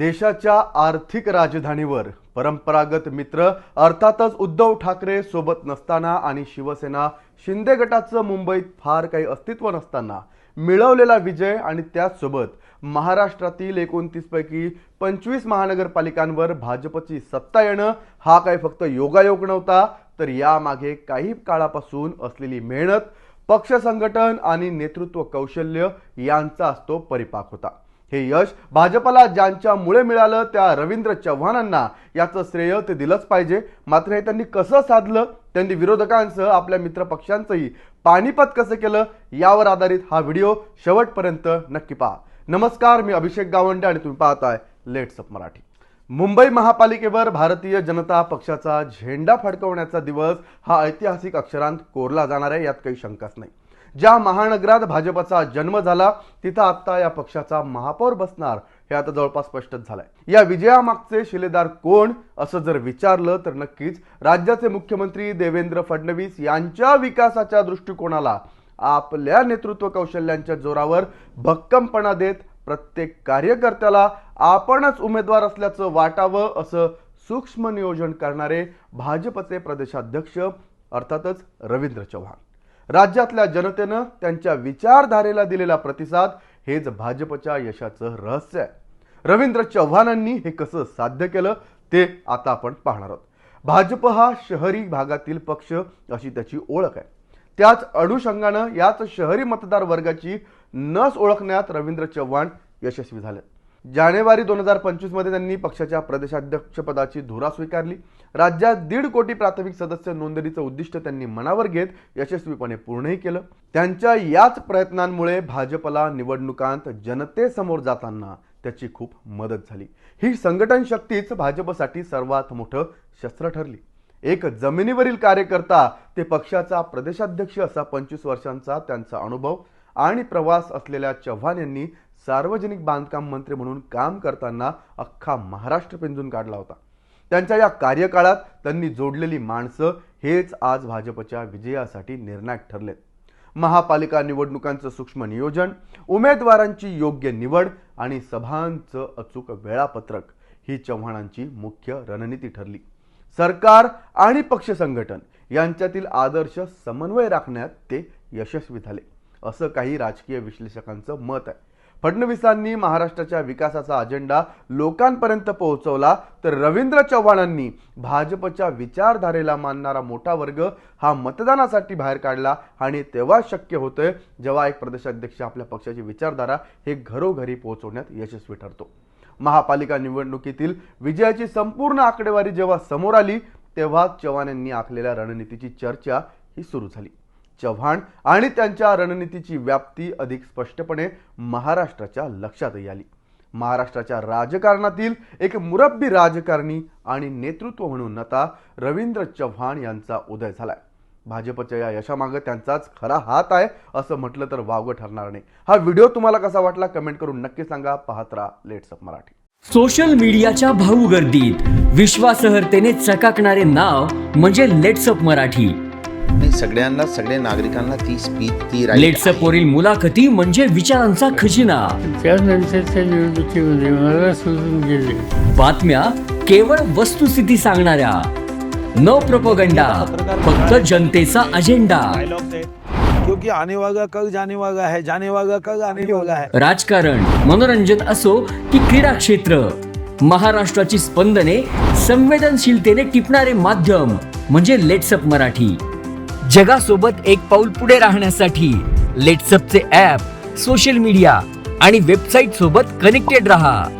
देशाच्या आर्थिक राजधानीवर परंपरागत मित्र अर्थातच उद्धव ठाकरे सोबत नसताना आणि शिवसेना शिंदे गटाचं मुंबईत फार काही अस्तित्व नसताना मिळवलेला विजय आणि त्याचसोबत महाराष्ट्रातील 29 पैकी 25 महानगरपालिकांवर भाजपची सत्ता येणं हा काही फक्त योगायोग नव्हता, तर यामागे काही काळापासून असलेली मेहनत, पक्ष संघटन आणि नेतृत्व कौशल्य यांचाच तो परिपाक होता। हे यश भाजपला ज्यांच्यामुळे मिळालं त्या रवींद्र चव्हाणांना याचं श्रेय ते दिलंच पाहिजे। मात्र हे त्यांनी कसं साधलं, त्यांनी विरोधकांसह आपल्या मित्र पक्षांचंही पानिपत कसं केलं, यावर आधारित हा व्हिडिओ शेवटपर्यंत नक्की पहा। नमस्कार, मी अभिषेक गावंडे आणि तुम्ही पाहताय लेट्स अप मराठी। मुंबई महापालिकेवर भारतीय जनता पक्षाचा झेंडा फडकवण्याचा दिवस हा ऐतिहासिक अक्षरांत कोरला जाणार आहे, यात काही शंकाच नाही। ज्या महानगरात भाजपचा जन्म झाला तिथं आता या पक्षाचा महापौर बसणार हे आता जवळपास स्पष्टच झालंय। या विजयामागचे शिलेदार कोण असं जर विचारलं तर नक्कीच राज्याचे मुख्यमंत्री देवेंद्र फडणवीस यांच्या विकासाच्या दृष्टिकोनाला आपल्या नेतृत्व कौशल्यांच्या जोरावर भक्कमपणा देत प्रत्येक कार्यकर्त्याला आपणच उमेदवार असल्याचं वाटावं असं सूक्ष्म नियोजन करणारे भाजपचे प्रदेशाध्यक्ष अर्थातच रवींद्र चव्हाण। राज्यातल्या जनतेनं त्यांच्या विचारधारेला दिलेला प्रतिसाद हेच भाजपच्या यशाचं रहस्य आहे। रवींद्र चव्हाणांनी हे कसं साध्य केलं ते आता आपण पाहणार आहोत। भाजप हा शहरी भागातील पक्ष अशी त्याची ओळख आहे। त्याच अनुषंगानं याच शहरी मतदार वर्गाची नस ओळखण्यात रवींद्र चव्हाण यशस्वी झाले। जानेवारी 2025 मध्ये त्यांनी पक्षाच्या प्रदेशाध्यक्षपदाची धुरा स्वीकारली। राज्यात 1.5 कोटी प्राथमिक सदस्य नोंदणीचं उद्दिष्ट त्यांनी मनावर घेत यशस्वीपणे पूर्णही केलं। त्यांच्या याच प्रयत्नांमुळे भाजपला निवडणुकांत जनतेसमोर जाताना त्याची खूप मदत झाली। ही संघटन शक्तीच भाजपसाठी सर्वात मोठं शस्त्र ठरली। एक जमिनीवरील कार्यकर्ता ते पक्षाचा प्रदेशाध्यक्ष असा 25 वर्षांचा त्यांचा अनुभव आणि प्रवास असलेल्या चव्हाण यांनी सार्वजनिक बांधकाम मंत्री म्हणून काम करताना अख्खा महाराष्ट्र पिंजून काढला होता। त्यांच्या या कार्यकाळात त्यांनी जोडलेली माणसं हेच आज भाजपच्या विजयासाठी निर्णायक ठरलेत। महापालिका निवडणुकांचं सूक्ष्म नियोजन, उमेदवारांची योग्य निवड आणि सभांचं अचूक वेळापत्रक ही चव्हाणांची मुख्य रणनीती ठरली। सरकार आणि पक्ष संघटन यांच्यातील आदर्श समन्वय राखण्यात ते यशस्वी झाले असं काही राजकीय विश्लेषकांचं मत आहे। फडणवीसांनी महाराष्ट्राच्या विकासाचा अजेंडा लोकांपर्यंत पोहोचवला, तर रवींद्र चव्हाणांनी भाजपच्या विचारधारेला मानणारा मोठा वर्ग हा मतदानासाठी बाहेर काढला आणि तेव्हा शक्य होतंय जेव्हा एक प्रदेशाध्यक्ष आपल्या पक्षाची विचारधारा हे घरोघरी पोहोचवण्यात यशस्वी ठरतो। महापालिका निवडणुकीतील विजयाची संपूर्ण आकडेवारी जेव्हा समोर आली तेव्हा चव्हाण यांनी आखलेल्या रणनीतीची चर्चा ही सुरू झाली। चव्हाण आणि त्यांच्या रणनीतीची व्याप्ती अधिक स्पष्टपणे महाराष्ट्राच्या लक्षातही आली। महाराष्ट्राच्या राजकारणातील एक मुरब्बी राजकारणी आणि नेतृत्व म्हणून आता रवींद्र चव्हाण यांचा उदय झालाय। भाजपच्या या यशामागे त्यांचाच खरा हात आहे असं म्हटलं तर वावगं ठरणार नाही। हा व्हिडिओ तुम्हाला कसा वाटला कमेंट करून नक्की सांगा। पाहत राहा लेट्स अप मराठी। सोशल मीडियाच्या भाऊ गर्दीत विश्वासार्हतेने चकाकणारे नाव म्हणजे लेट्स अप मराठी। सगळ्यांना, सगळ्या नागरिकांना ती स्पीच, ती लेट्स अप वरील मुलाखती म्हणजे विचारांचा खजिना। त्यानंतरच्या निवडणुकीमध्ये मला सोडून गेले। बातम्या केवळ वस्तुस्थिती सांगणाऱ्या, नो प्रोपोगंडा, फक्त जनतेचा अजेंडा। क्योंकि आने वाला कल जाने वाला है, जाने वाला कल आने वाला है। राजकारण, मनोरंजन असो की क्रीडा क्षेत्र, महाराष्ट्राची स्पंदने संवेदनशीलतेने टिपणारे माध्यम म्हणजे लेट्स अप मराठी। जगासोबत एक पाऊल पुढे राहण्यासाठी लेट्स अपचे ॲप, सोशल मीडिया आणि वेबसाईट सोबत कनेक्टेड रहा।